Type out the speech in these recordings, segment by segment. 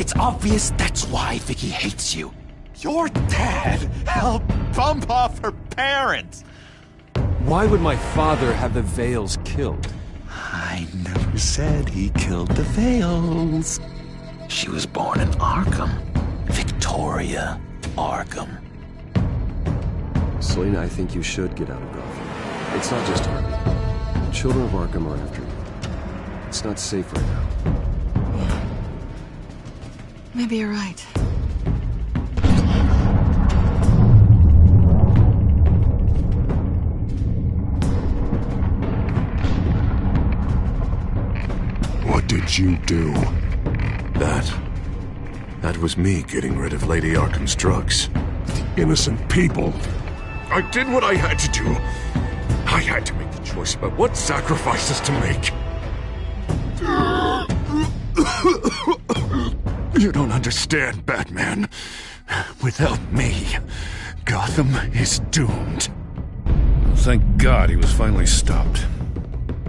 It's obvious that's why Vicky hates you. Your dad helped bump off her parents. Why would my father have the Vales killed? I never said he killed the Vales. She was born in Arkham. Victoria Arkham. Selena, I think you should get out of Gotham. It's not just Harvey. The children of Arkham are after you. It's not safe right now. Yeah. Maybe you're right. What did you do? That was me getting rid of Lady Arkham's drugs. The innocent people. I did what I had to do. I had to make the choice about what sacrifices to make. You don't understand, Batman. Without me, Gotham is doomed. Thank God he was finally stopped.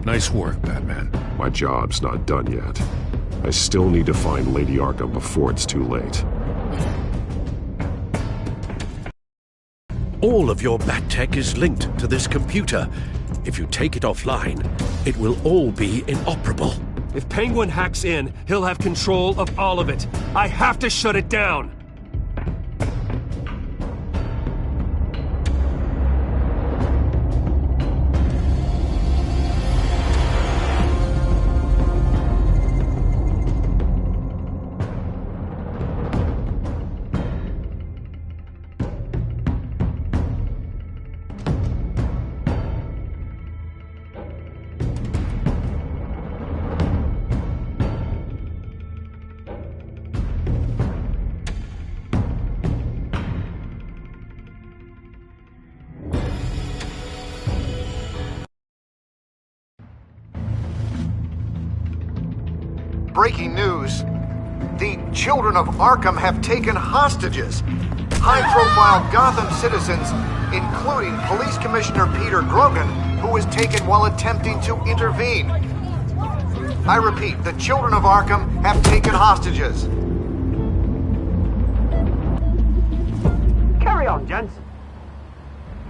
Nice work, Batman. My job's not done yet. I still need to find Lady Arkham before it's too late. All of your Bat-Tech is linked to this computer. If you take it offline, it will all be inoperable. If Penguin hacks in, he'll have control of all of it. I have to shut it down! Breaking news. The children of Arkham have taken hostages. High-profile Gotham citizens, including Police Commissioner Peter Grogan, who was taken while attempting to intervene. I repeat, the children of Arkham have taken hostages. Carry on, gents.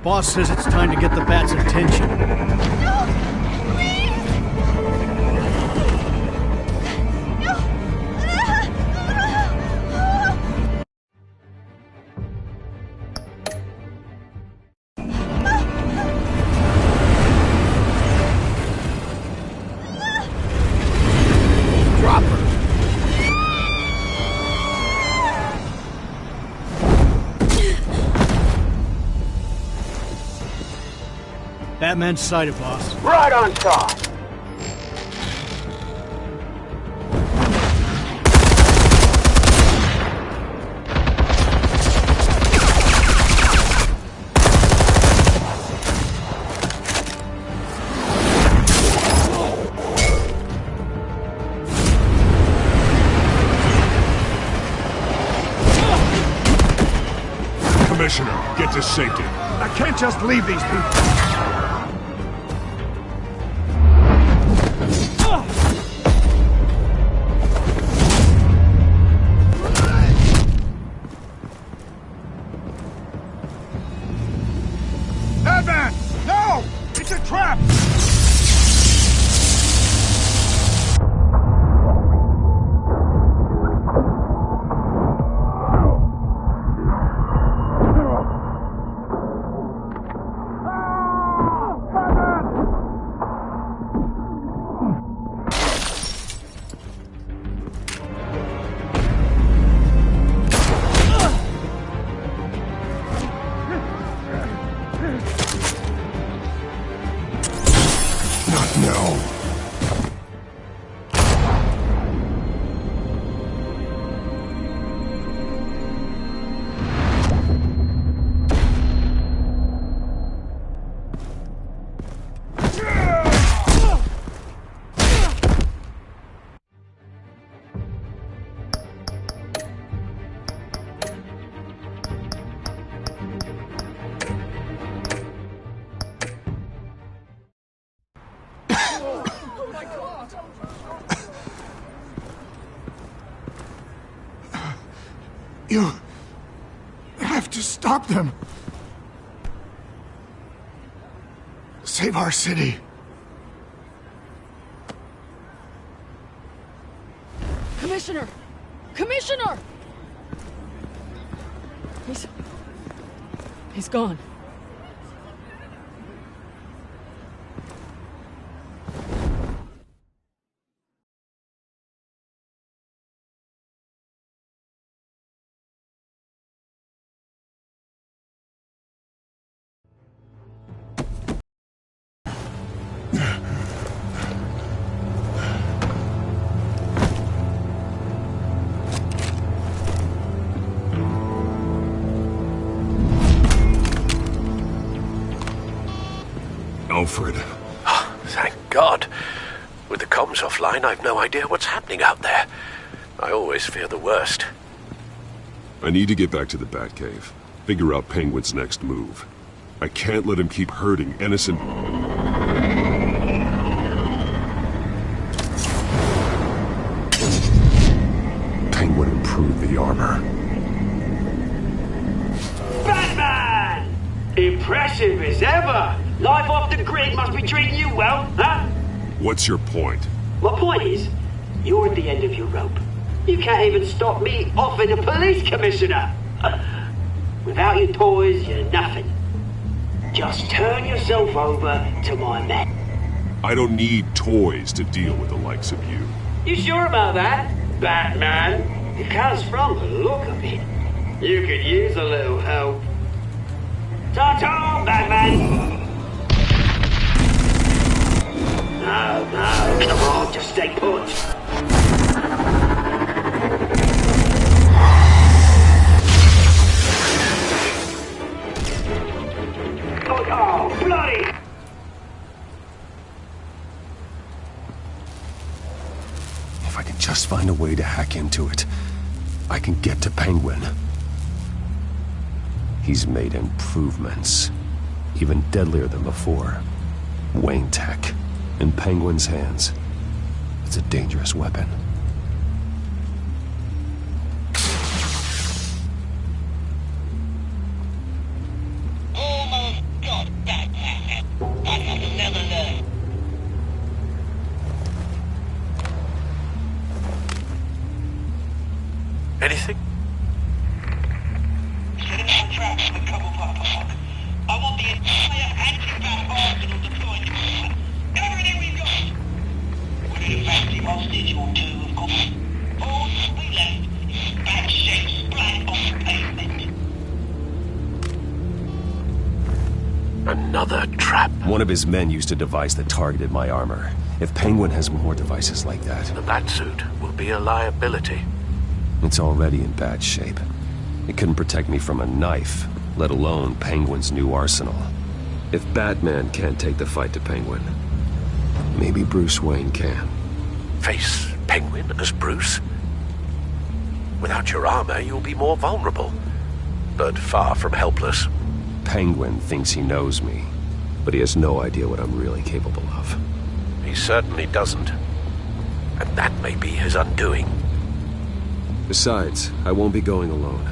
Boss says it's time to get the Bat's attention. Batman's sighted, boss. Right on top! Commissioner, get to safety. I can't just leave these people! Batman! No! It's a trap! You have to stop them. Save our city. Commissioner! Commissioner! He's gone. Alfred. Thank God. With the comms offline, I've no idea what's happening out there. I always fear the worst. I need to get back to the Batcave. Figure out Penguin's next move. I can't let him keep hurting innocent... Penguin improved the armor. Batman! Impressive as ever! Life off the grid must be treating you well, huh? What's your point? My point is, you're at the end of your rope. You can't even stop me offing a police commissioner. Without your toys, you're nothing. Just turn yourself over to my men. I don't need toys to deal with the likes of you. You sure about that, Batman? Because from the look of it, you could use a little help. Ta-ta, Batman! No, come on, just stay put. Oh, bloody! If I can just find a way to hack into it, I can get to Penguin. He's made improvements, even deadlier than before. Wayne Tech, in Penguin's hands. It's a dangerous weapon. Almost got that, Batman. I have never learned. Anything? Set up a trap in the Cobblepot Park. I want the entire anti-bat arsenal deployed. Everything we've got. We're in a fancy hostage or two, of course. All we left is bad shape splat on the pavement. Another trap. One of his men used a device that targeted my armor. If Penguin has more devices like that... The Batsuit will be a liability. It's already in bad shape. It couldn't protect me from a knife, let alone Penguin's new arsenal. If Batman can't take the fight to Penguin, maybe Bruce Wayne can. Face Penguin as Bruce? Without your armor, you'll be more vulnerable, but far from helpless. Penguin thinks he knows me, but he has no idea what I'm really capable of. He certainly doesn't. And that may be his undoing. Besides, I won't be going alone.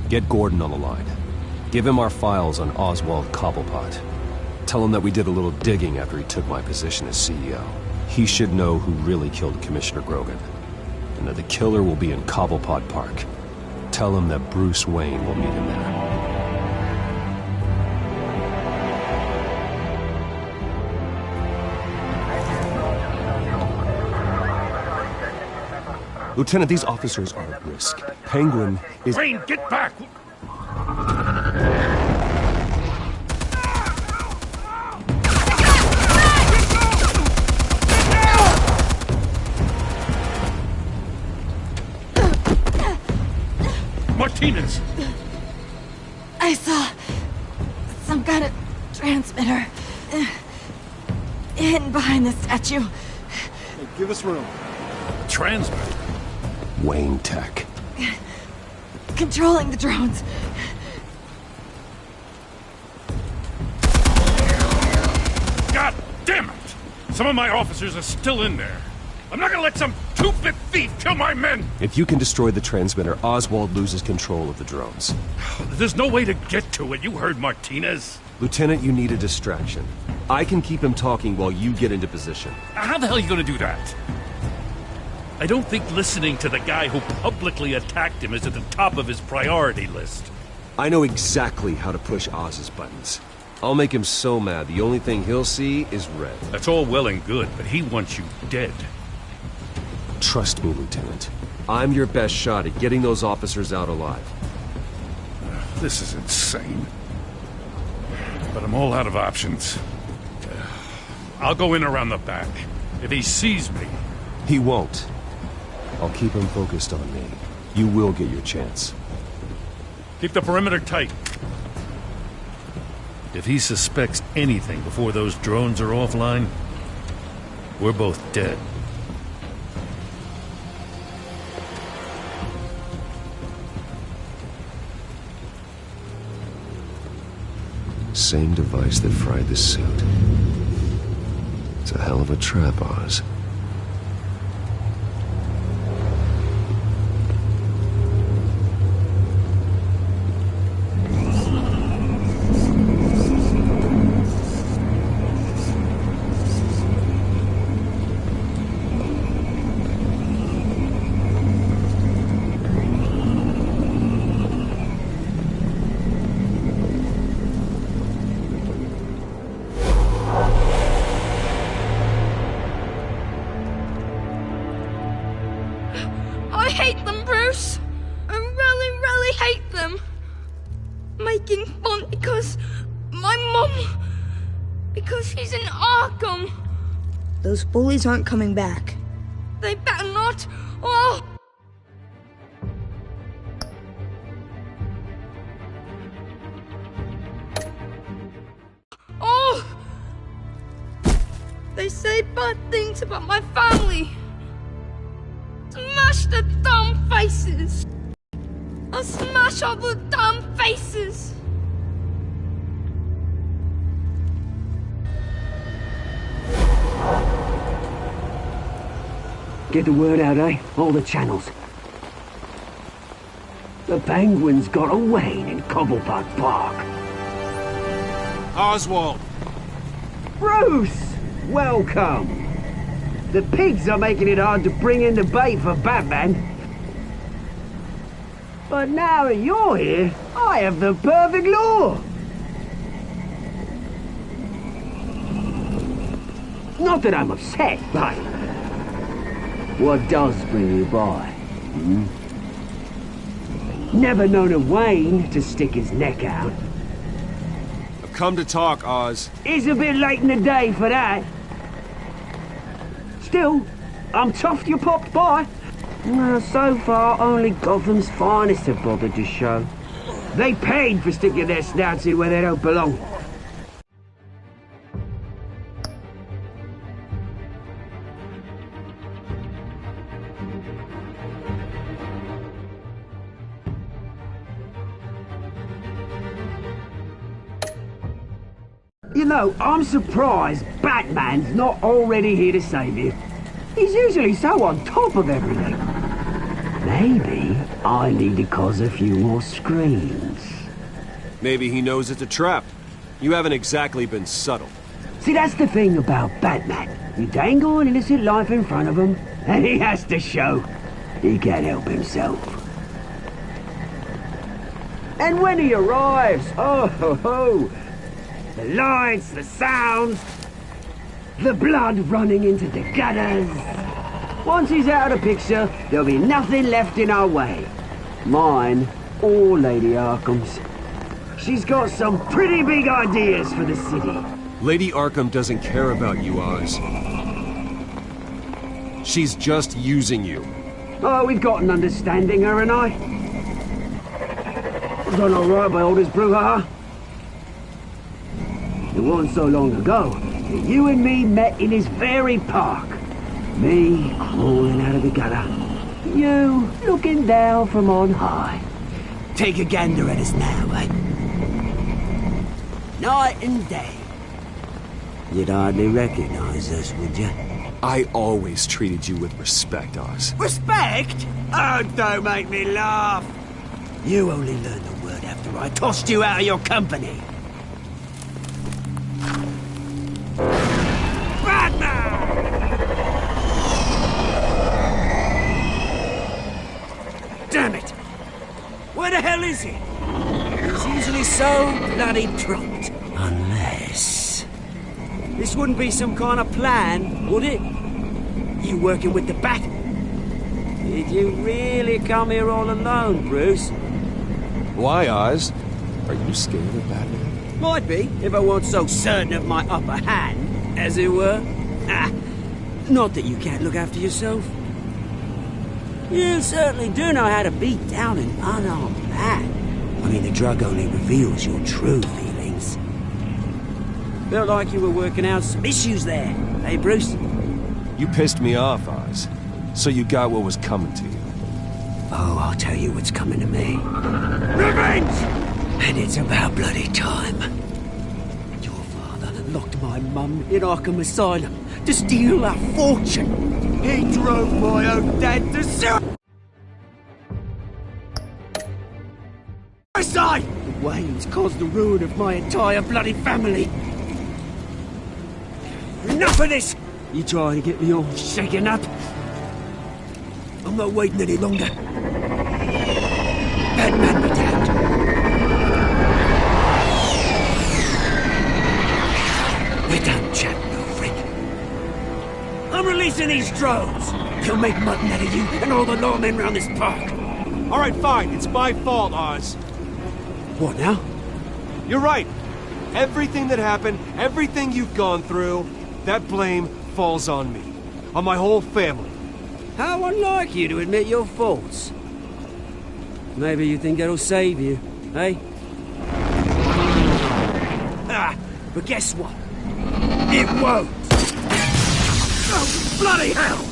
Get Gordon on the line. Give him our files on Oswald Cobblepot. Tell him that we did a little digging after he took my position as CEO. He should know who really killed Commissioner Grogan, and that the killer will be in Cobblepot Park. Tell him that Bruce Wayne will meet him there. Lieutenant, these officers are at risk. Penguin is... Wayne, get back! Martinez! I saw some kind of transmitter hidden behind the statue. Hey, give us room. Transmitter? Wayne Tech. Controlling the drones. God damn it! Some of my officers are still in there. I'm not gonna let some stupid thief kill my men! If you can destroy the transmitter, Oswald loses control of the drones. There's no way to get to it. You heard Martinez. Lieutenant, you need a distraction. I can keep him talking while you get into position. How the hell are you gonna do that? I don't think listening to the guy who publicly attacked him is at the top of his priority list. I know exactly how to push Oz's buttons. I'll make him so mad, the only thing he'll see is red. That's all well and good, but he wants you dead. Trust me, Lieutenant. I'm your best shot at getting those officers out alive. This is insane. But I'm all out of options. I'll go in around the back. If he sees me... He won't. I'll keep him focused on me. You will get your chance. Keep the perimeter tight. If he suspects anything before those drones are offline, we're both dead. Same device that fried the suit. It's a hell of a trap, Oz. I hate them, Bruce. I really, really hate them. Making fun because my mum... Because he's in Arkham. Those bullies aren't coming back. They better not. Oh! Oh! They say bad things about my family. Smash the damn faces! I'll smash all the damn faces! Get the word out, eh? All the channels. The penguins got away in Cobblepot Park. Oswald! Bruce! Welcome! The pigs are making it hard to bring in the bait for Batman. But now that you're here, I have the perfect lure! Not that I'm upset, but... What does bring you by? Hmm? Never known a Wayne to stick his neck out. I've come to talk, Oz. It's a bit late in the day for that. Still, I'm chuffed you popped by. Well, so far, only Gotham's finest have bothered to show. They paid for sticking their snouts in where they don't belong. You know, I'm surprised Batman's not already here to save you. He's usually so on top of everything. Maybe I need to cause a few more screams. Maybe he knows it's a trap. You haven't exactly been subtle. See, that's the thing about Batman. You dangle an innocent life in front of him, and he has to show he can't help himself. And when he arrives, oh ho ho! The lights, the sounds, the blood running into the gutters. Once he's out of the picture, there'll be nothing left in our way. Mine or Lady Arkham's. She's got some pretty big ideas for the city. Lady Arkham doesn't care about you, Oz. She's just using you. Oh, we've got an understanding, her and I. Done all right by all this brouhaha. It wasn't so long ago that you and me met in this very park. Me crawling out of the gutter. You looking down from on high. Take a gander at us now, eh? Night and day. You'd hardly recognize us, would you? I always treated you with respect, Oz. Respect? Oh, don't make me laugh. You only learned the word after I tossed you out of your company. Damn it! Where the hell is he? He's usually so bloody prompt. Unless... This wouldn't be some kind of plan, would it? You working with the Bat? Did you really come here all alone, Bruce? Why, Oz? Are you scared of Batman? Might be, if I weren't so certain of my upper hand, as it were. Ah, not that you can't look after yourself. You certainly do know how to beat down an unarmed man. I mean, the drug only reveals your true feelings. Felt like you were working out some issues there, hey, Bruce? You pissed me off, Oz. So you got what was coming to you. Oh, I'll tell you what's coming to me. Revenge! And it's about bloody time. Your father locked my mum in Arkham Asylum to steal our fortune. He drove my own dad to suicide! The Waynes caused the ruin of my entire bloody family. Enough of this! You trying to get me all shaken up? I'm not waiting any longer. Batman be damned. We're done chatting over it. I'm releasing these drones. He'll make mutton out of you and all the lawmen around this park. All right, fine. It's my fault, Oz. What now? You're right. Everything that happened, everything you've gone through, that blame falls on me. On my whole family. How unlike you to admit your faults. Maybe you think that'll save you, eh? Ah, but guess what? It won't! Oh, bloody hell!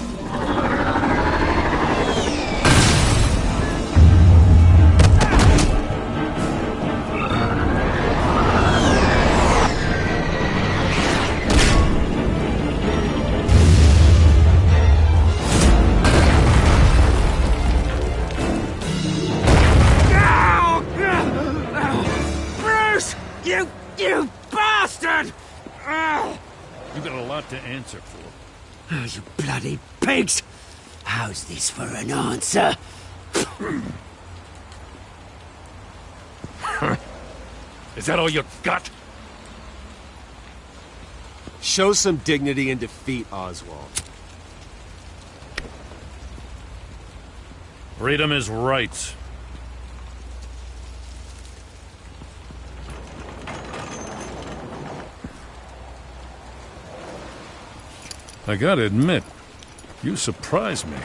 You bastard! You got a lot to answer for. Oh, you bloody pigs! How's this for an answer? Is that all you got? Show some dignity and defeat, Oswald. Freedom is rights. I gotta admit, you surprised me.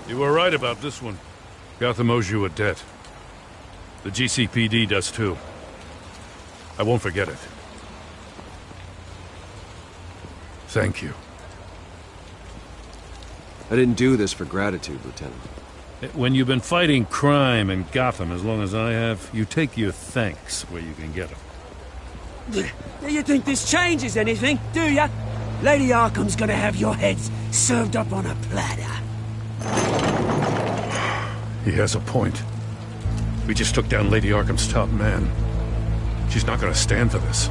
You were right about this one. Gotham owes you a debt. The GCPD does too. I won't forget it. Thank you. I didn't do this for gratitude, Lieutenant. When you've been fighting crime in Gotham as long as I have, you take your thanks where you can get them. Do you think this changes anything, do ya? Lady Arkham's gonna have your heads served up on a platter. He has a point. We just took down Lady Arkham's top man. She's not gonna stand for this.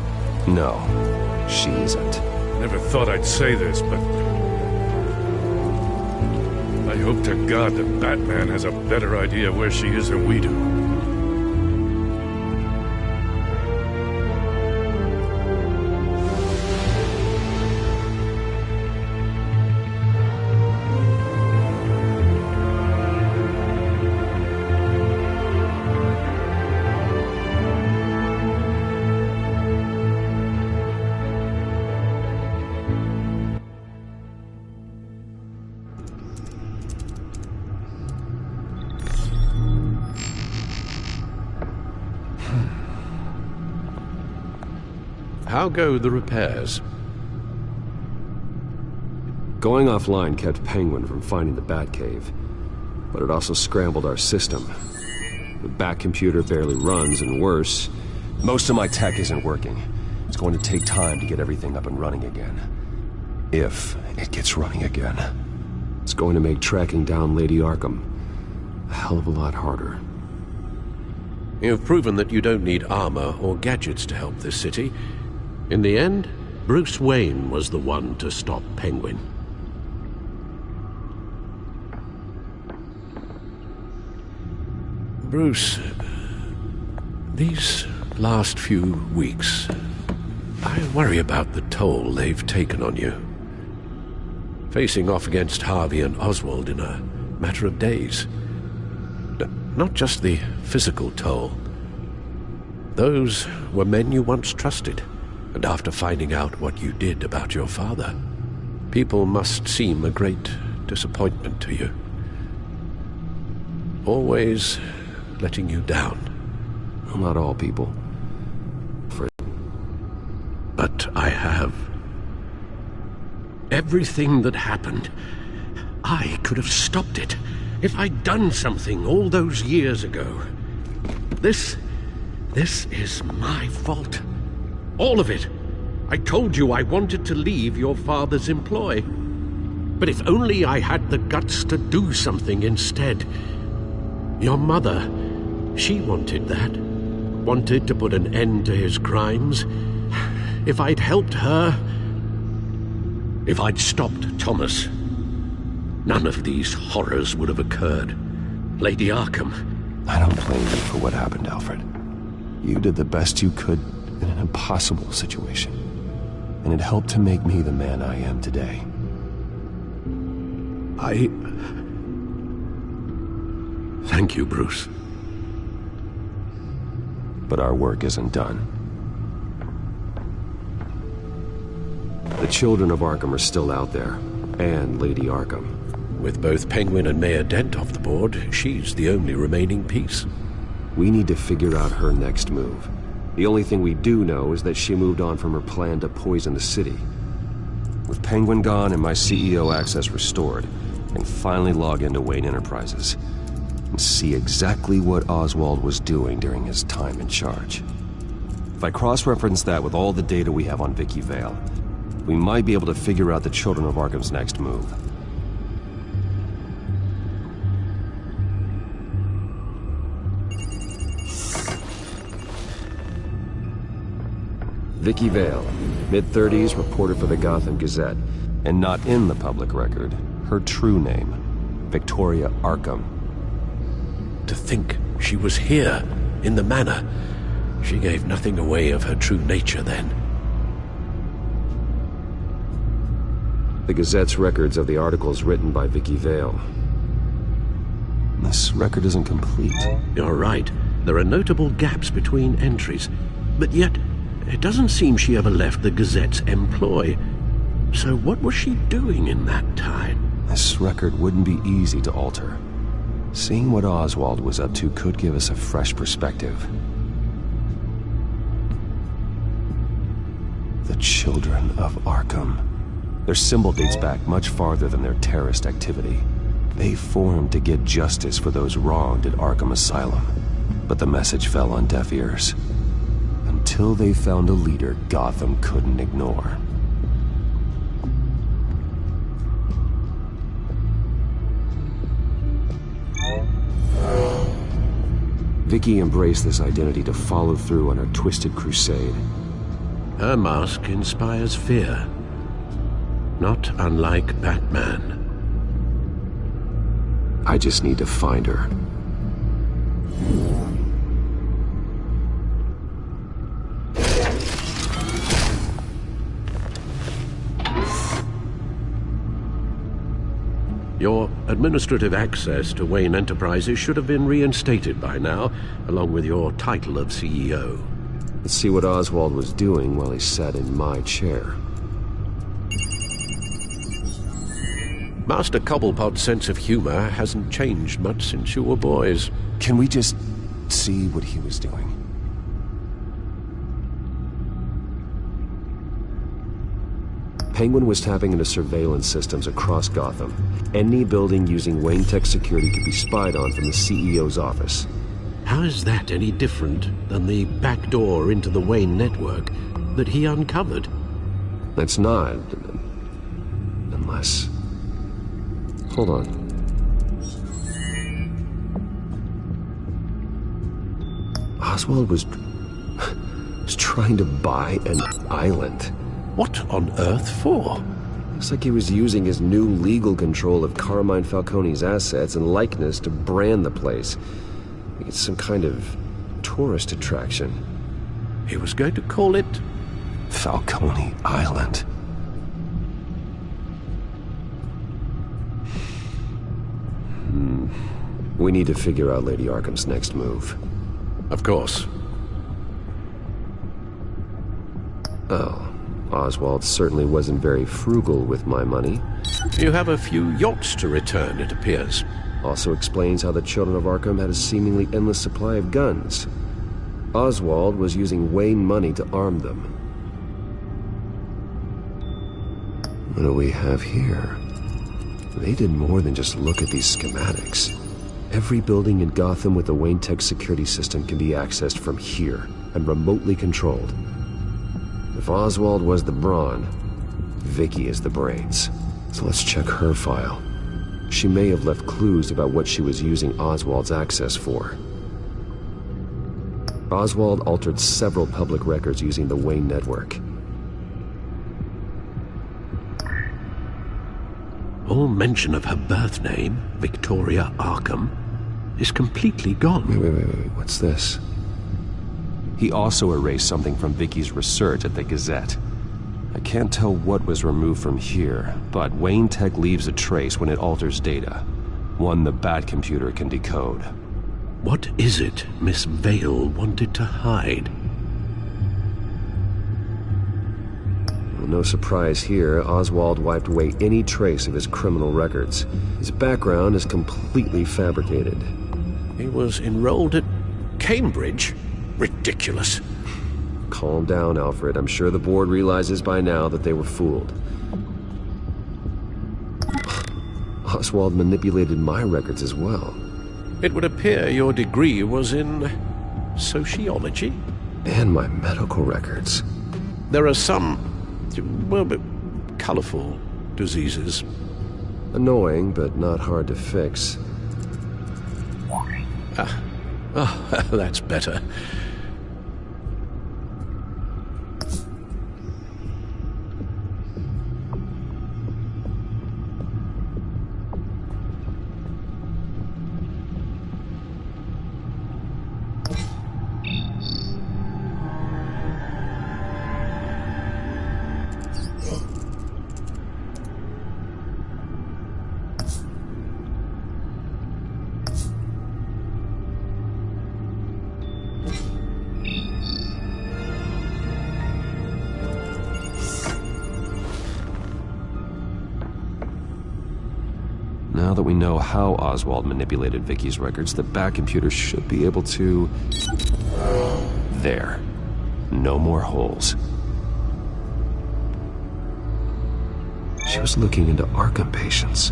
No, she isn't. Never thought I'd say this, but... I hope to God that Batman has a better idea where she is than we do. How go the repairs? Going offline kept Penguin from finding the Batcave, but it also scrambled our system. The Bat computer barely runs, and worse, most of my tech isn't working. It's going to take time to get everything up and running again. If it gets running again, it's going to make tracking down Lady Arkham a hell of a lot harder. You've proven that you don't need armor or gadgets to help this city. In the end, Bruce Wayne was the one to stop Penguin. Bruce, these last few weeks, I worry about the toll they've taken on you. Facing off against Harvey and Oswald in a matter of days. Not just the physical toll. Those were men you once trusted, and after finding out what you did about your father, people must seem a great disappointment to you. Always letting you down. Well, not all people. But I have. Everything that happened, I could have stopped it if I'd done something all those years ago. This is my fault. All of it. I told you I wanted to leave your father's employ. But if only I had the guts to do something instead. Your mother, she wanted that. Wanted to put an end to his crimes. If I'd helped her, if I'd stopped Thomas, none of these horrors would have occurred. Lady Arkham. I don't blame you for what happened, Alfred. You did the best you could in an impossible situation, and it helped to make me the man I am today. Thank you, Bruce. But our work isn't done. The children of Arkham are still out there, and Lady Arkham. With both Penguin and Mayor Dent off the board, she's the only remaining piece. We need to figure out her next move. The only thing we do know is that she moved on from her plan to poison the city. With Penguin gone and my CEO access restored, I can finally log into Wayne Enterprises and see exactly what Oswald was doing during his time in charge. If I cross-reference that with all the data we have on Vicky Vale, we might be able to figure out the Children of Arkham's next move. Vicky Vale, mid-30s, reporter for the Gotham Gazette, and not in the public record, her true name, Victoria Arkham. To think she was here, in the manor. She gave nothing away of her true nature then. The Gazette's records of the articles written by Vicky Vale. This record isn't complete. You're right. There are notable gaps between entries. But yet, it doesn't seem she ever left the Gazette's employ. So what was she doing in that time? This record wouldn't be easy to alter. Seeing what Oswald was up to could give us a fresh perspective. The Children of Arkham. Their symbol dates back much farther than their terrorist activity. They formed to get justice for those wronged at Arkham Asylum. But the message fell on deaf ears. Until they found a leader Gotham couldn't ignore. Vicky embraced this identity to follow through on her twisted crusade. Her mask inspires fear. Not unlike Batman. I just need to find her. Your administrative access to Wayne Enterprises should have been reinstated by now, along with your title of CEO. Let's see what Oswald was doing while he sat in my chair. Master Cobblepot's sense of humor hasn't changed much since you were boys. Can we just see what he was doing? Penguin was tapping into surveillance systems across Gotham. Any building using Wayne Tech security could be spied on from the CEO's office. How is that any different than the back door into the Wayne network that he uncovered? That's not. us. Hold on. Oswald was trying to buy an island. What on earth for? Looks like he was using his new legal control of Carmine Falcone's assets and likeness to brand the place. It's some kind of tourist attraction. He was going to call it Falcone Island. We need to figure out Lady Arkham's next move. Of course. Oh, Oswald certainly wasn't very frugal with my money. You have a few yachts to return, it appears. Also explains how the Children of Arkham had a seemingly endless supply of guns. Oswald was using Wayne money to arm them. What do we have here? They did more than just look at these schematics. Every building in Gotham with the Wayne Tech security system can be accessed from here and remotely controlled. If Oswald was the brawn, Vicky is the brains. So let's check her file. She may have left clues about what she was using Oswald's access for. Oswald altered several public records using the Wayne network. All mention of her birth name, Victoria Arkham, is completely gone. Wait, what's this? He also erased something from Vicky's research at the Gazette. I can't tell what was removed from here, but Wayne Tech leaves a trace when it alters data. One the Bat computer can decode. What is it Miss Vale wanted to hide? Well, no surprise here, Oswald wiped away any trace of his criminal records. His background is completely fabricated. He was enrolled at Cambridge? Ridiculous. Calm down, Alfred. I'm sure the board realizes by now that they were fooled. Oswald manipulated my records as well. It would appear your degree was in sociology? And my medical records. There are some, well, colorful diseases. Annoying, but not hard to fix. That's better. Now that we know how Oswald manipulated Vicky's records, the Bat computer should be able to... There. No more holes. She was looking into Arkham patients,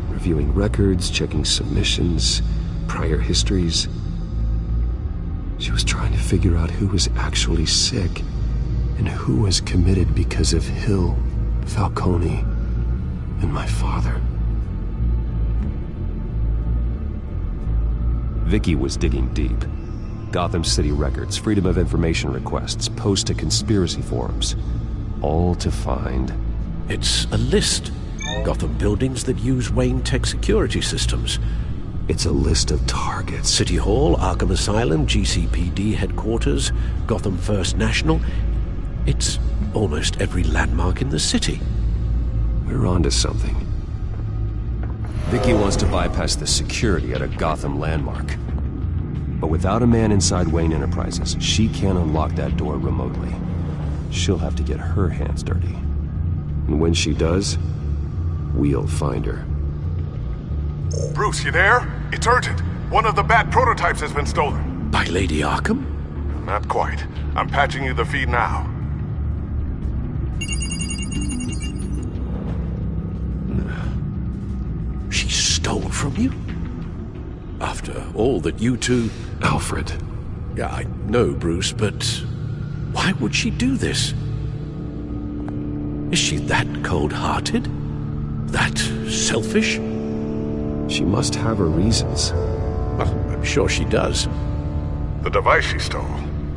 reviewing records, checking submissions, prior histories. She was trying to figure out who was actually sick and who was committed because of Hill, Falcone, and my father. Vicky was digging deep. Gotham City records, Freedom of Information requests, posts to conspiracy forums. All to find... It's a list. Gotham buildings that use Wayne Tech security systems. It's a list of targets. City Hall, Arkham Asylum, GCPD headquarters, Gotham First National. It's almost every landmark in the city. We're onto something. Vicky wants to bypass the security at a Gotham landmark. But without a man inside Wayne Enterprises, she can't unlock that door remotely. She'll have to get her hands dirty. And when she does, we'll find her. Bruce, you there? It's urgent. One of the Bat prototypes has been stolen. By Lady Arkham? Not quite. I'm patching you the feed now. She stole from you? After all that you two... Alfred. Yeah, I know, Bruce, but why would she do this? Is she that cold-hearted? that selfish? She must have her reasons. Well, I'm sure she does. The device she stole,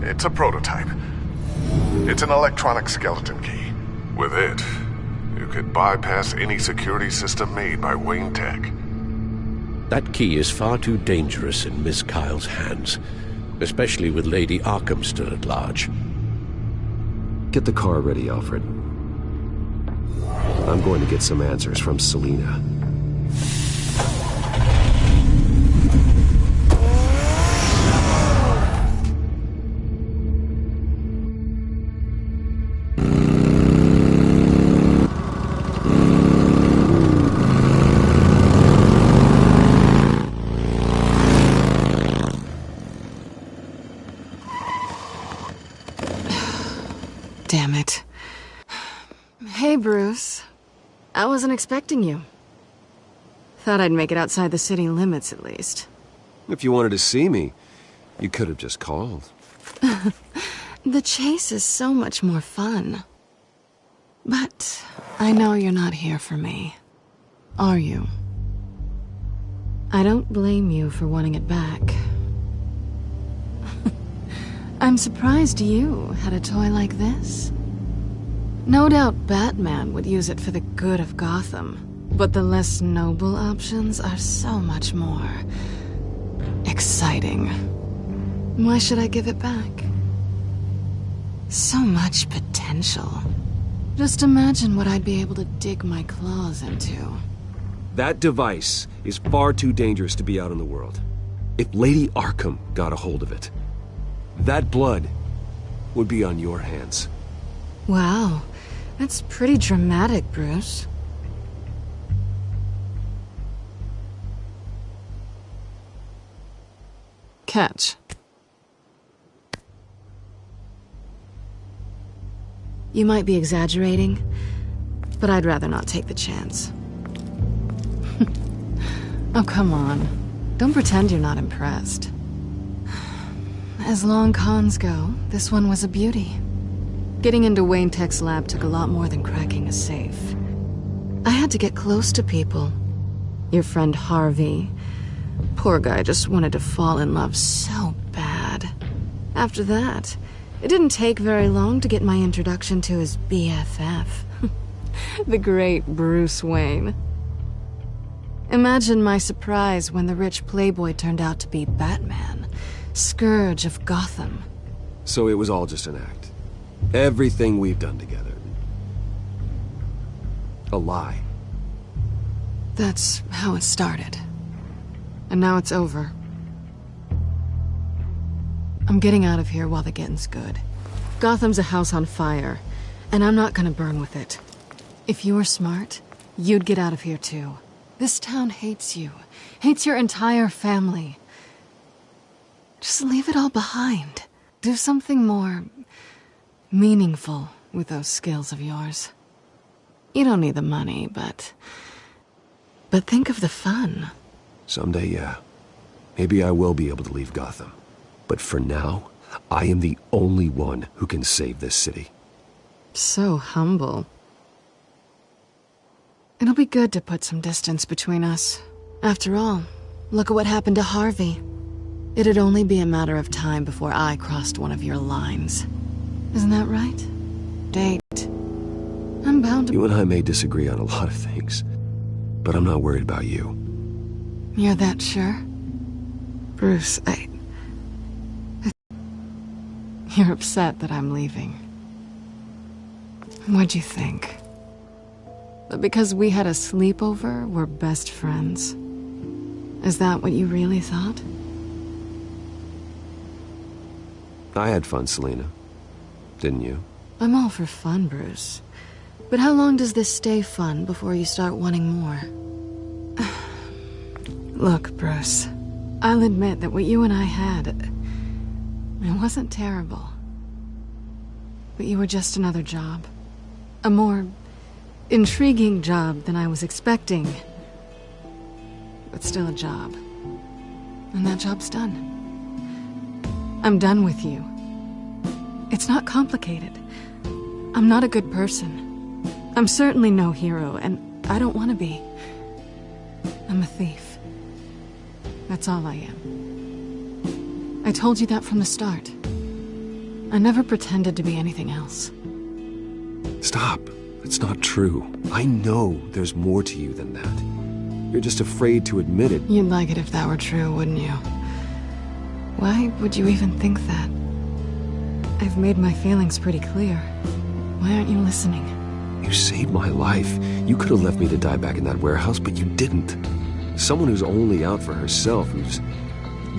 it's a prototype. It's an electronic skeleton key. With it, you could bypass any security system made by Wayne Tech. That key is far too dangerous in Miss Kyle's hands, especially with Lady Arkham still at large. Get the car ready, Alfred. I'm going to get some answers from Selina. Damn it. Hey, Bruce. I wasn't expecting you. Thought I'd make it outside the city limits, at least. If you wanted to see me, you could have just called. The chase is so much more fun. But I know you're not here for me. Are you? I don't blame you for wanting it back. I'm surprised you had a toy like this. No doubt Batman would use it for the good of Gotham, but the less noble options are so much more exciting. Why should I give it back? So much potential. Just imagine what I'd be able to dig my claws into. That device is far too dangerous to be out in the world. If Lady Arkham got a hold of it, that blood would be on your hands. Wow, that's pretty dramatic, Bruce. Catch. You might be exaggerating, but I'd rather not take the chance. Oh, come on. Don't pretend you're not impressed. As long cons go, this one was a beauty. Getting into Wayne Tech's lab took a lot more than cracking a safe. I had to get close to people. Your friend Harvey. Poor guy just wanted to fall in love so bad. After that, it didn't take very long to get my introduction to his BFF. The great Bruce Wayne. Imagine my surprise when the rich playboy turned out to be Batman, Scourge of Gotham. So it was all just an act. Everything we've done together. A lie. That's how it started. And now it's over. I'm getting out of here while the getting's good. Gotham's a house on fire, and I'm not gonna burn with it. If you were smart, you'd get out of here too. This town hates you. Hates your entire family. Just leave it all behind. Do something more meaningful with those skills of yours. You don't need the money, but think of the fun. Someday, yeah. Maybe I will be able to leave Gotham. But for now, I am the only one who can save this city. So humble. It'll be good to put some distance between us. After all, look at what happened to Harvey. It'd only be a matter of time before I crossed one of your lines. Isn't that right? Date. I'm bound to... You and I may disagree on a lot of things, but I'm not worried about you. You're that sure? Bruce, You're upset that I'm leaving. What'd you think? That because we had a sleepover, we're best friends? Is that what you really thought? I had fun, Selina. Didn't you? I'm all for fun, Bruce. But how long does this stay fun before you start wanting more? Look, Bruce, I'll admit that what you and I had, it wasn't terrible. But you were just another job. A more intriguing job than I was expecting. But still a job. And that job's done. I'm done with you. It's not complicated. I'm not a good person. I'm certainly no hero, and I don't want to be. I'm a thief. That's all I am. I told you that from the start. I never pretended to be anything else. Stop. It's not true. I know there's more to you than that. You're just afraid to admit it. You'd like it if that were true, wouldn't you? Why would you even think that? I've made my feelings pretty clear. Why aren't you listening? You saved my life. You could have left me to die back in that warehouse, but you didn't. Someone who's only out for herself, who's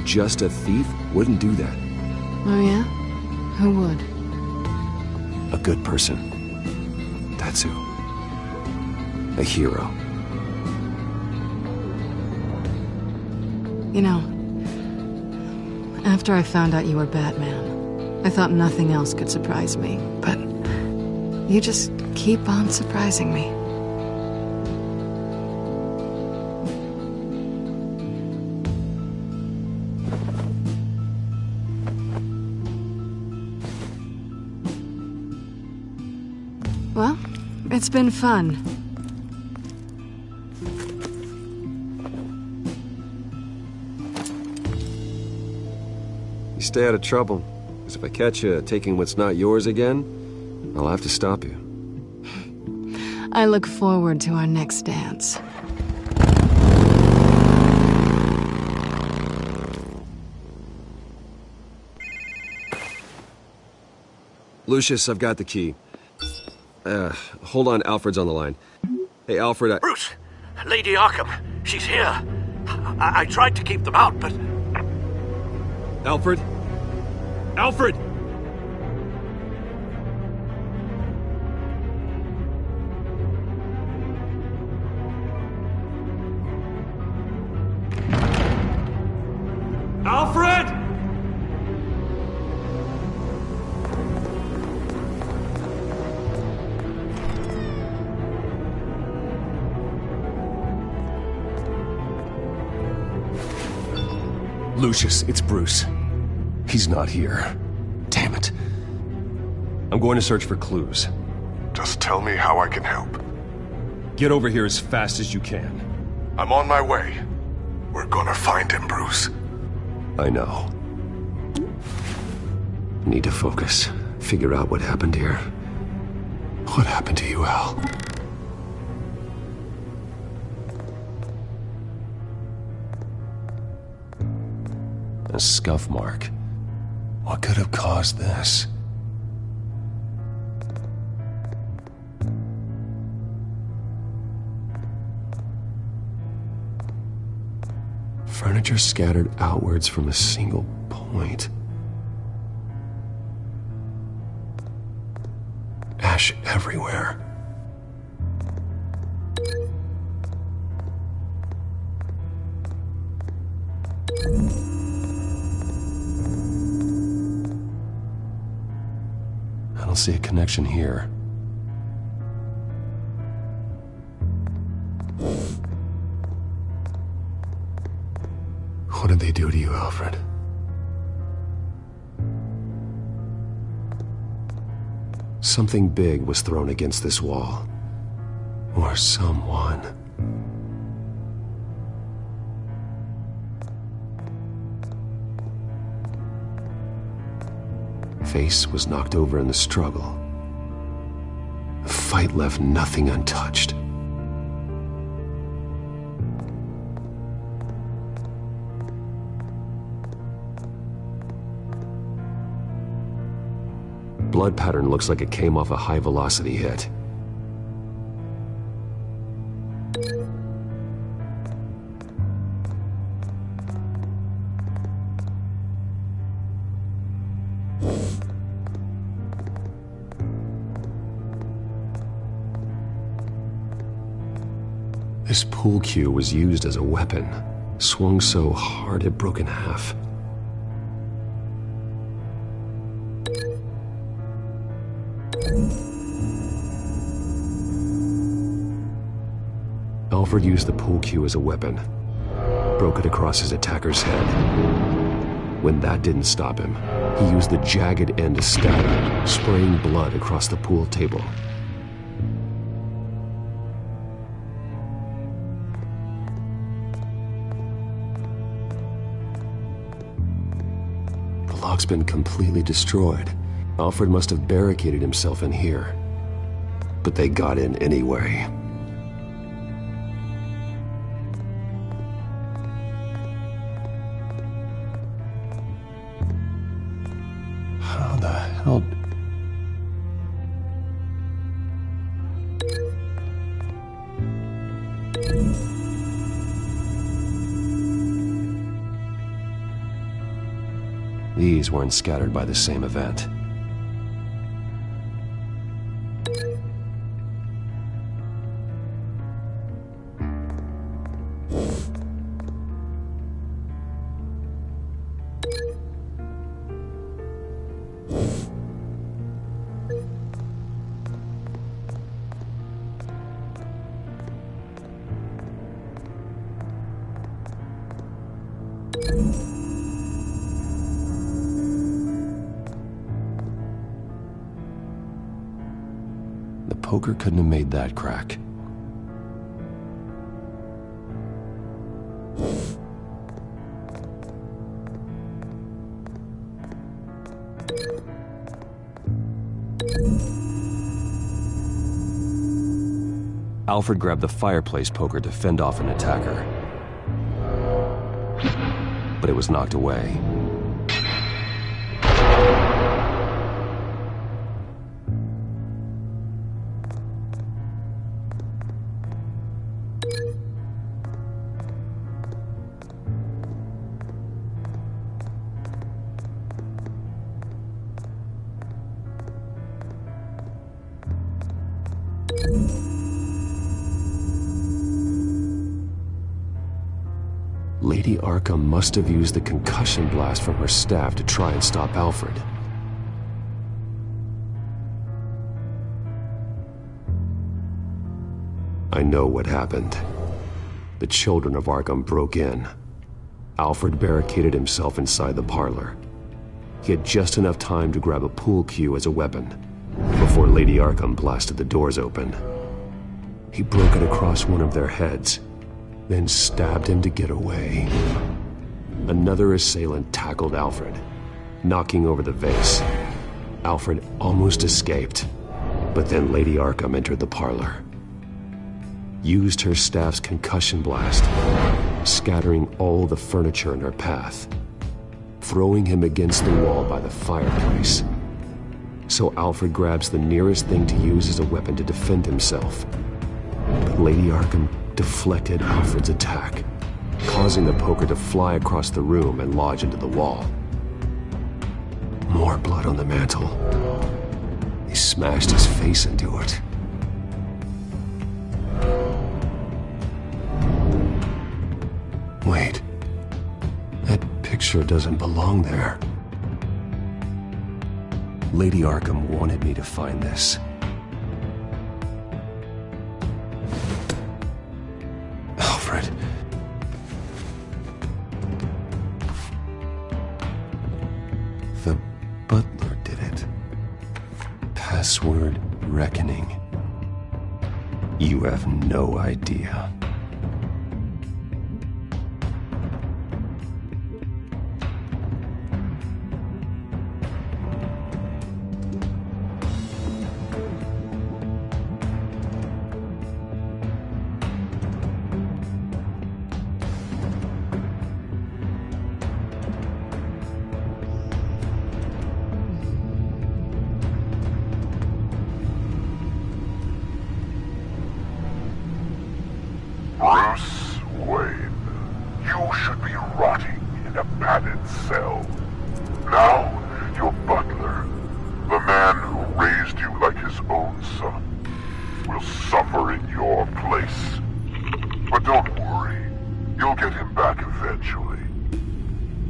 just a thief, wouldn't do that. Oh yeah? Who would? A good person. That's who. A hero. You know, after I found out you were Batman, I thought nothing else could surprise me, but you just keep on surprising me. Well, it's been fun. You stay out of trouble, because if I catch you taking what's not yours again, I'll have to stop you. I look forward to our next dance. Lucius, I've got the key. Hold on, Alfred's on the line. Hey, Alfred, Bruce! Lady Arkham, she's here. I tried to keep them out, but... Alfred? Alfred! Alfred! Lucius, it's Bruce. He's not here. Damn it. I'm going to search for clues. Just tell me how I can help. Get over here as fast as you can. I'm on my way. We're gonna find him, Bruce. I know. Need to focus. Figure out what happened here. What happened to you, Al? A scuff mark. What could have caused this? Furniture scattered outwards from a single point. Ash everywhere. I don't see a connection here. What did they do to you, Alfred? Something big was thrown against this wall. Or someone. Face was knocked over in the struggle. The fight left nothing untouched. Blood pattern looks like it came off a high-velocity hit. This pool cue was used as a weapon, swung so hard it broke in half. Alfred used the pool cue as a weapon, broke it across his attacker's head. When that didn't stop him, he used the jagged end to stab him, spraying blood across the pool table. lock's been completely destroyed. Alfred must have barricaded himself in here. But they got in anyway. How the hell... These weren't scattered by the same event. The poker couldn't have made that crack. Alfred grabbed the fireplace poker to fend off an attacker. But it was knocked away. Lady Arkham must have used the concussion blast from her staff to try and stop Alfred. I know what happened. The children of Arkham broke in. Alfred barricaded himself inside the parlor. He had just enough time to grab a pool cue as a weapon before Lady Arkham blasted the doors open. He broke it across one of their heads, then stabbed him to get away. Another assailant tackled Alfred, knocking over the vase. Alfred almost escaped, but then Lady Arkham entered the parlor, used her staff's concussion blast, scattering all the furniture in her path, throwing him against the wall by the fireplace. So Alfred grabs the nearest thing to use as a weapon to defend himself. But Lady Arkham deflected Alfred's attack, causing the poker to fly across the room and lodge into the wall. More blood on the mantel. He smashed his face into it. Wait. That picture doesn't belong there. Lady Arkham wanted me to find this. Alfred. The butler did it. Password reckoning. You have no idea. Bruce Wayne, you should be rotting in a padded cell. Now, your butler, the man who raised you like his own son, will suffer in your place. But don't worry, you'll get him back eventually.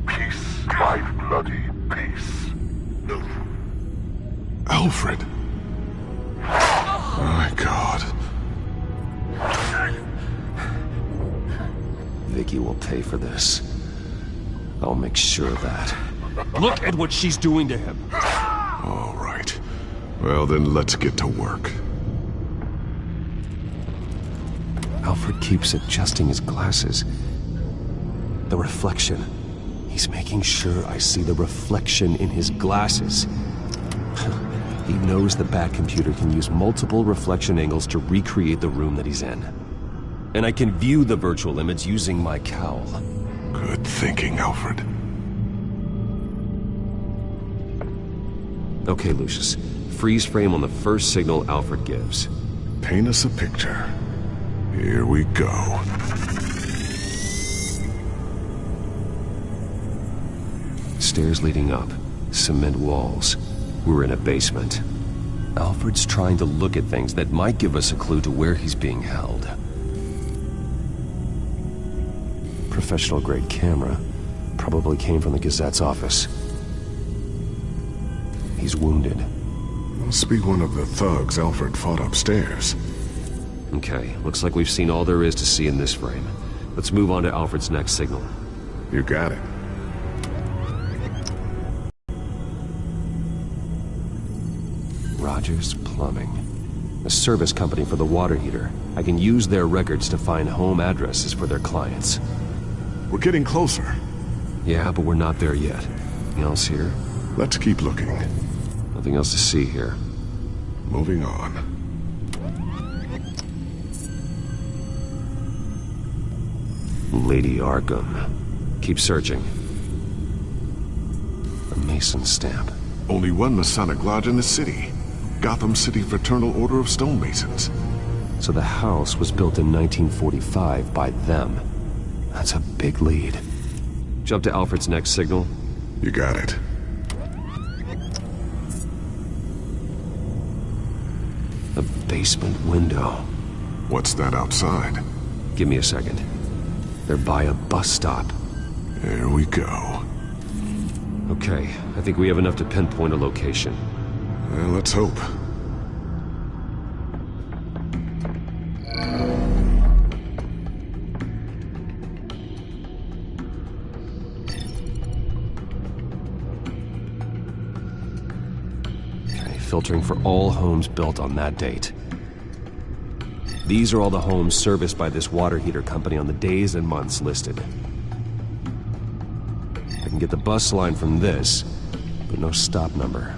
Peace, my bloody peace. Alfred. Oh my God. Vicky will pay for this. I'll make sure of that. Look at what she's doing to him. All right. Well, then let's get to work. Alfred keeps adjusting his glasses. The reflection. He's making sure I see the reflection in his glasses. He knows the Batcomputer can use multiple reflection angles to recreate the room that he's in. And I can view the virtual image using my cowl. Good thinking, Alfred. Okay, Lucius. Freeze frame on the first signal Alfred gives. Paint us a picture. Here we go. Stairs leading up. Cement walls. We're in a basement. Alfred's trying to look at things that might give us a clue to where he's being held. Professional-grade camera. Probably came from the Gazette's office. He's wounded. Must be one of the thugs Alfred fought upstairs. Okay, looks like we've seen all there is to see in this frame. Let's move on to Alfred's next signal. You got it. Rogers Plumbing. A service company for the water heater. I can use their records to find home addresses for their clients. We're getting closer. Yeah, but we're not there yet. Anything else here? Let's keep looking. Nothing else to see here. Moving on. Lady Arkham. Keep searching. A Mason stamp. Only one Masonic lodge in the city. Gotham City Fraternal Order of Stonemasons. So the house was built in 1945 by them. That's a big lead. Jump to Alfred's next signal. You got it. A basement window. What's that outside? Give me a second. They're by a bus stop. There we go. Okay, I think we have enough to pinpoint a location. Well, let's hope. Okay, filtering for all homes built on that date. These are all the homes serviced by this water heater company on the days and months listed. I can get the bus line from this, but no stop number.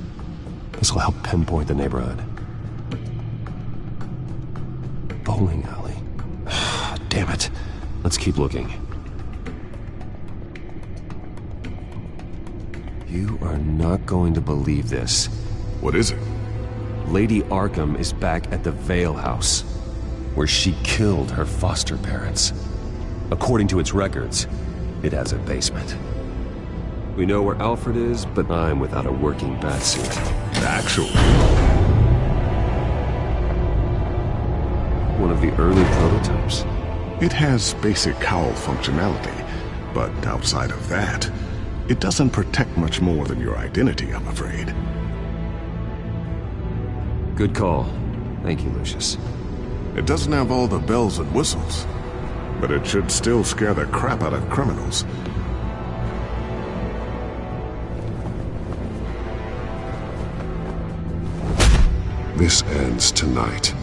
This will help pinpoint the neighborhood. Bowling alley. Damn it. Let's keep looking. You are not going to believe this. What is it? Lady Arkham is back at the Vale House, where she killed her foster parents. According to its records, it has a basement. We know where Alfred is, but I'm without a working batsuit. Actually. One of the early prototypes. It has basic cowl functionality, but outside of that, it doesn't protect much more than your identity, I'm afraid. Good call. Thank you, Lucius. It doesn't have all the bells and whistles, but it should still scare the crap out of criminals. This ends tonight.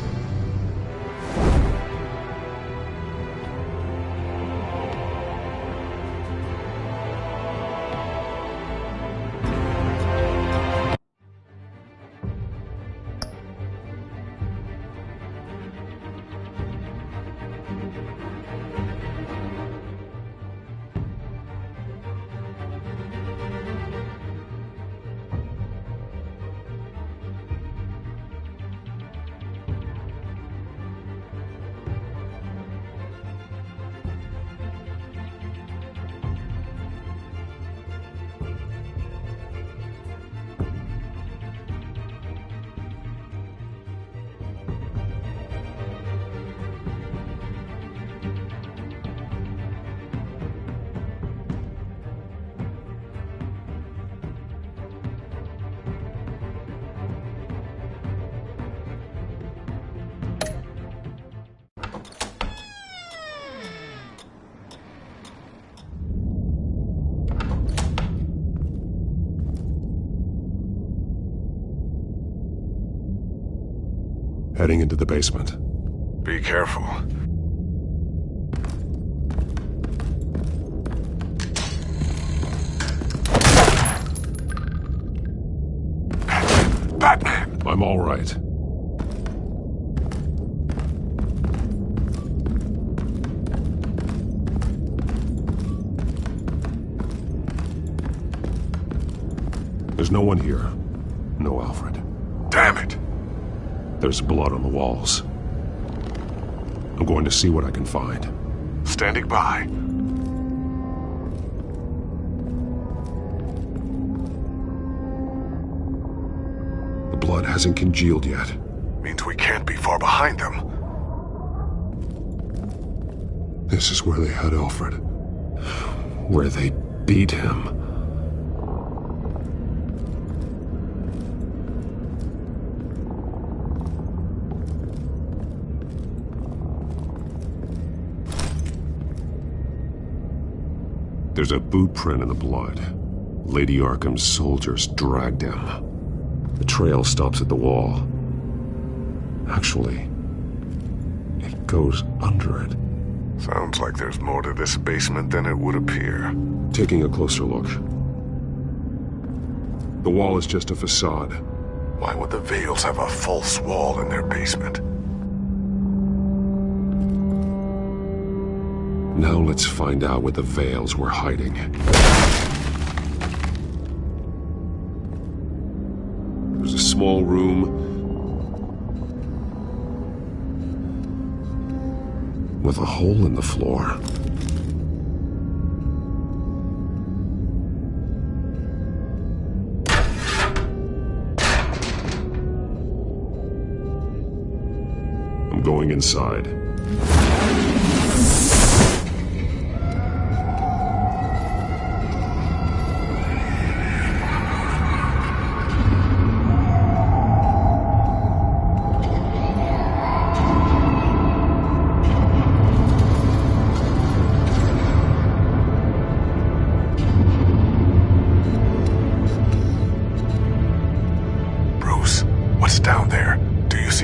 Heading into the basement. Be careful. Batman! I'm all right. There's no one here. No Alfred. Damn it! There's blood on the walls. I'm going to see what I can find. Standing by. The blood hasn't congealed yet. Means we can't be far behind them. This is where they had Alfred. Where they beat him. There's a boot print in the blood. Lady Arkham's soldiers dragged him. The trail stops at the wall. Actually, it goes under it. Sounds like there's more to this basement than it would appear. Taking a closer look. The wall is just a facade. Why would the Vales have a false wall in their basement? Now let's find out what the Vales were hiding. There's a small room with a hole in the floor. I'm going inside.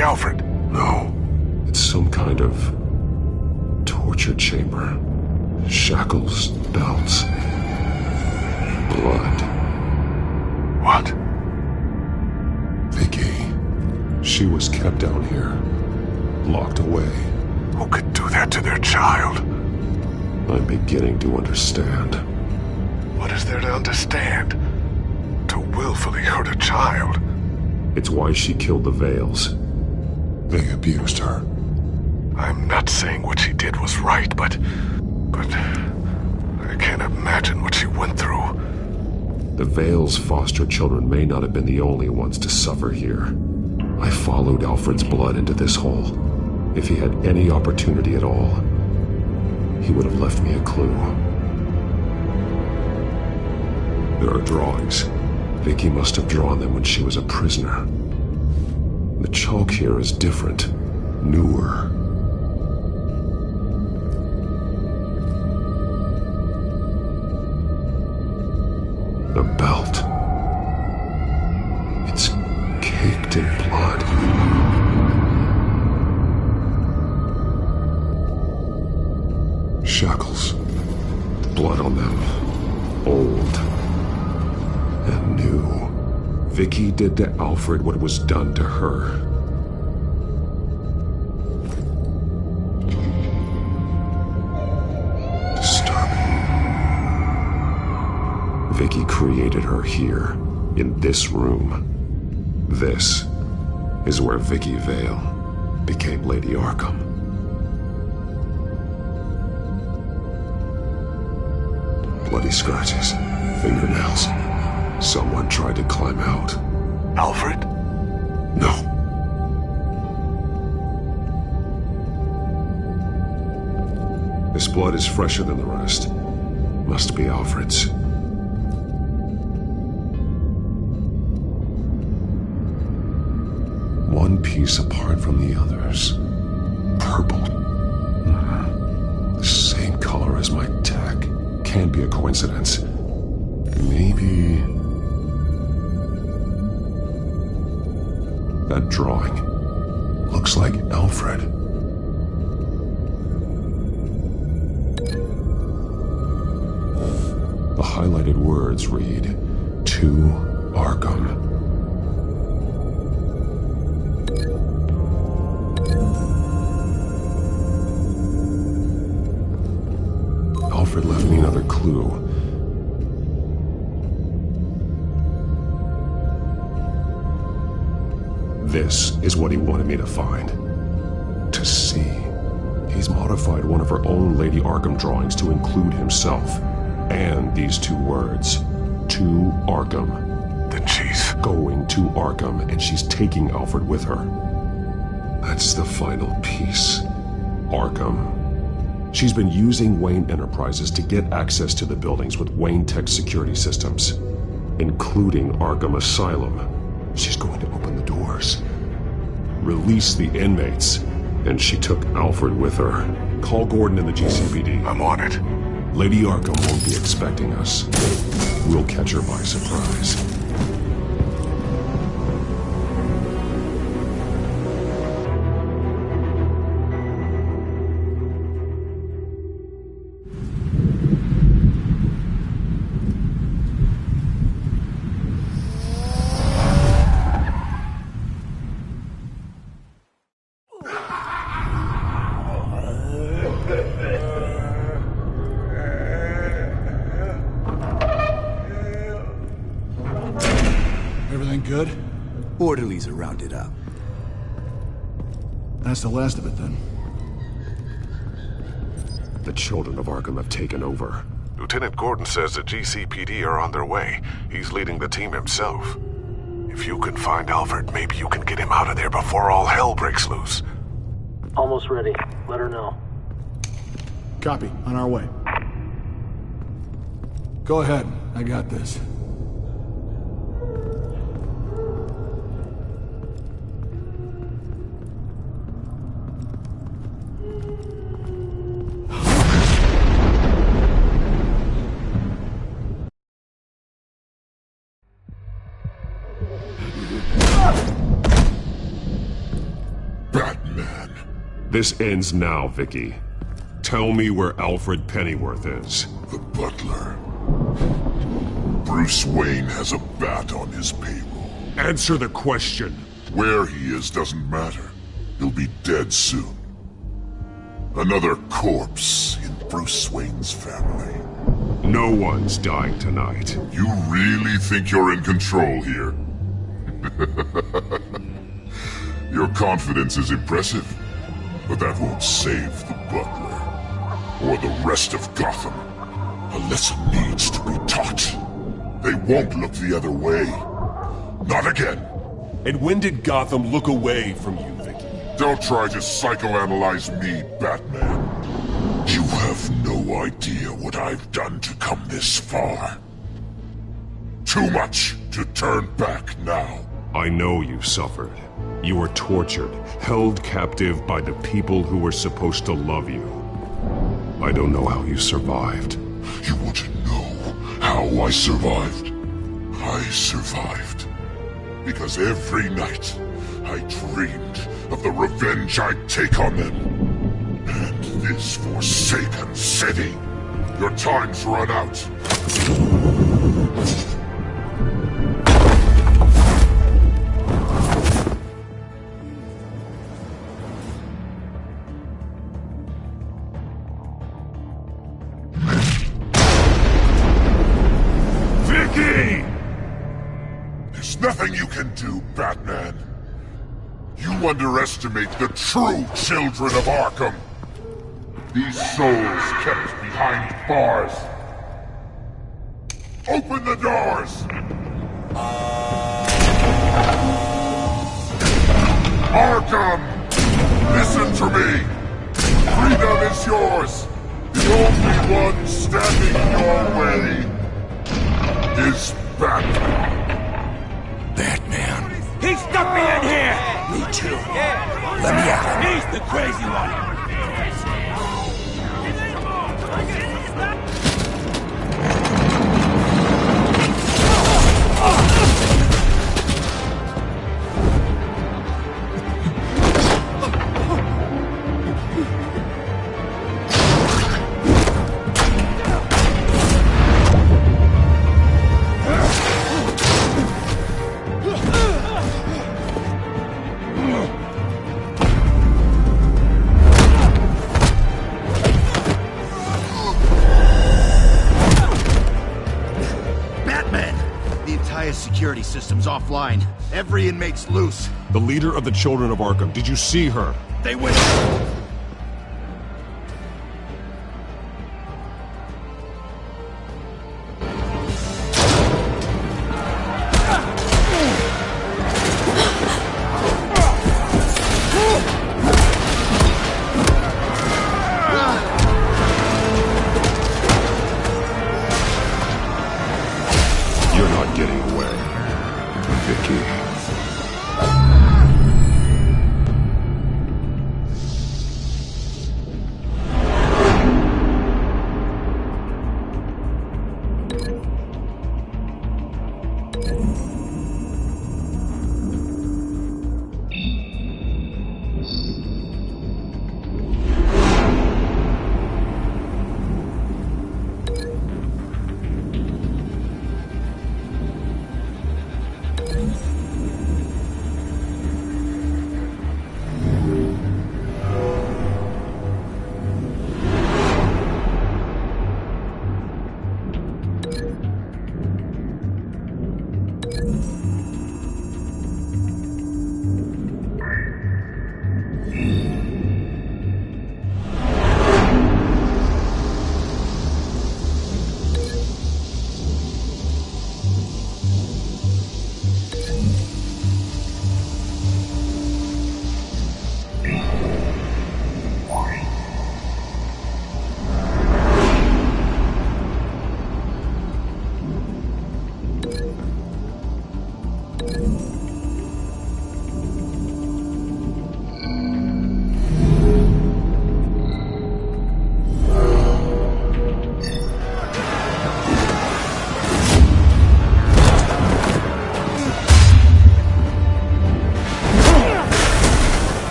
Alfred? No. It's some kind of torture chamber. Shackles, belts, blood. What? Vicky. She was kept down here, locked away. Who could do that to their child? I'm beginning to understand. What is there to understand? To willfully hurt a child? It's why she killed the Vales. They abused her. I'm not saying what she did was right, but I can't imagine what she went through. The Vales' foster children may not have been the only ones to suffer here. I followed Alfred's blood into this hole. If he had any opportunity at all, he would have left me a clue. There are drawings. Vicky must have drawn them when she was a prisoner. The chalk here is different, newer. The belt. It's caked in blood. Shackles. Blood on them. Old. And new. Vicky did to Alfred what was done to her. Disturbing. Vicky created her here, in this room. This is where Vicky Vale became Lady Arkham. Bloody scratches, fingernails. Someone tried to climb out. Alfred? No. This blood is fresher than the rest. Must be Alfred's. One piece apart from the others. Purple. The same color as my tech. Can't be a coincidence. Maybe... That drawing looks like Alfred. The highlighted words read, "To Arkham." Alfred left me another clue. This is what he wanted me to find. To see. He's modified one of her own Lady Arkham drawings to include himself. And these two words. To Arkham. Then she's going to Arkham, and she's taking Alfred with her. That's the final piece. Arkham. She's been using Wayne Enterprises to get access to the buildings with Wayne Tech security systems, including Arkham Asylum. She's going to open the doors, release the inmates, and she took Alfred with her. Call Gordon in the GCPD. I'm on it. Lady Arkham won't be expecting us. We'll catch her by surprise. Everything good? Orderlies are rounded up. That's the last of it, then. The children of Arkham have taken over. Lieutenant Gordon says the GCPD are on their way. He's leading the team himself. If you can find Alfred, maybe you can get him out of there before all hell breaks loose. Almost ready. Let her know. Copy. On our way. Go ahead. I got this. Batman. This ends now, Vicky. Tell me where Alfred Pennyworth is. The butler. Bruce Wayne has a bat on his payroll. Answer the question. Where he is doesn't matter. He'll be dead soon. Another corpse in Bruce Wayne's family. No one's dying tonight. You really think you're in control here? Your confidence is impressive, but that won't save the butler. Or the rest of Gotham. A lesson needs to be taught. They won't look the other way. Not again. And when did Gotham look away from you, Vicky? Don't try to psychoanalyze me, Batman. You have no idea what I've done to come this far. Too much to turn back now. I know you suffered. You were tortured, held captive by the people who were supposed to love you. I don't know how you survived. You want to know how I survived? I survived because every night I dreamed of the revenge I'd take on them. And this forsaken city. Your time's run out. Nothing you can do, Batman. You underestimate the true children of Arkham. These souls kept behind bars. Open the doors! Arkham! Listen to me! Freedom is yours! The only one standing in your way is Batman. Batman. He stuck me in here! Me too. Let me at him. He's the crazy one! highest security system's offline. Every inmate's loose. The leader of the Children of Arkham, did you see her? They went... You're not getting away, Vicky.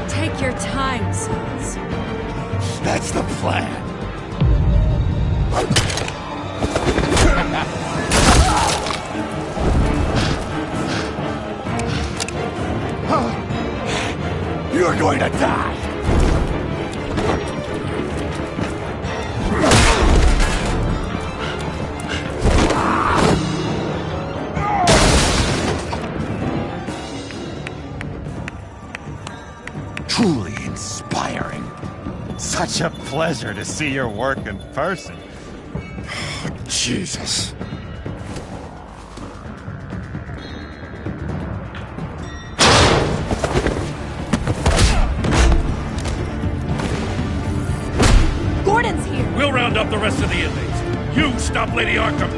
Take your time, Sons. That's the plan. You're going to die. Truly inspiring. Such a pleasure to see your work in person. Jesus. Gordon's here! We'll round up the rest of the inmates. You stop Lady Arkham!